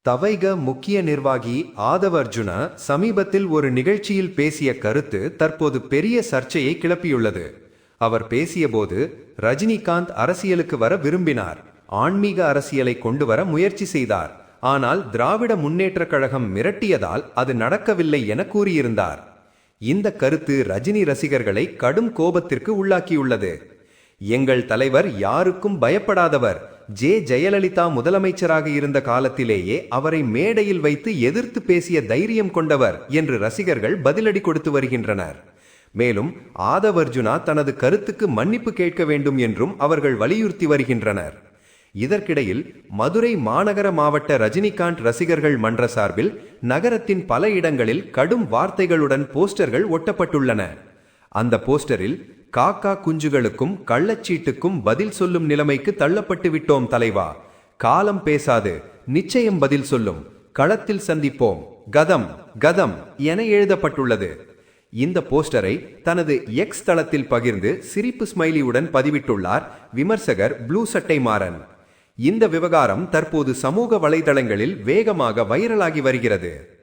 தவைக முக்கிய நிர்வாகி ஆதவ் அர்ஜுனா சமீபத்தில் ஒரு நிகழ்ச்சியில் பேசிய கருத்து தற்போது பெரிய சர்ச்சையை கிளப்பியுள்ளது. அவர் பேசியபோது ரஜினிகாந்த் அரசியலுக்கு வர விரும்பினார், ஆன்மீக அரசியலை கொண்டு வர முயற்சி செய்தார். ஆனால் திராவிட முன்னேற்றக் கழகம் மிரட்டியதால் அது நடக்கவில்லை என கூறியிருந்தார். இந்த கருத்து ரஜினி ரசிகர்களை கடும் கோபத்திற்கு உள்ளாக்கியுள்ளது. எங்கள் தலைவர் யாருக்கும் பயப்படாதவர். ஜெயலலிதா முதலமைச்சராக இருந்த காலத்திலேயே அவரை மேடையில் வைத்து எதிர்த்து பேசிய தைரியம் கொண்டவர் என்று ரசிகர்கள் பதிலடி கொடுத்து வருகின்றனர். மேலும் ஆதவ் அர்ஜுனா தனது கருத்துக்கு மன்னிப்பு கேட்க வேண்டும் என்றும் அவர்கள் வலியுறுத்தி வருகின்றனர். இதற்கிடையில் மதுரை மாநகர மாவட்ட ரஜினிகாந்த் ரசிகர்கள் மன்ற சார்பில் நகரத்தின் பல இடங்களில் கடும் வார்த்தைகளுடன் போஸ்டர்கள் ஒட்டப்பட்டுள்ளன. அந்த போஸ்டரில் காக்கா குஞ்சுகளுக்கும் கள்ளச்சீட்டுக்கும் பதில் சொல்லும் நிலைமைக்கு தள்ளப்பட்டு விட்டோம் தலைவா, காலம் பேசாது, நிச்சயம் பதில் சொல்லும், களத்தில் சந்திப்போம், கதம் கதம் என எழுதப்பட்டுள்ளது. இந்த போஸ்டரை தனது எக்ஸ் தளத்தில் பகிர்ந்து சிரிப்பு ஸ்மைலியுடன் பதிவிட்டுள்ளார் விமர்சகர் ப்ளூ சட்டை மாறன். இந்த விவகாரம் தற்போது சமூக வலைதளங்களில் வேகமாக வைரலாகி வருகிறது.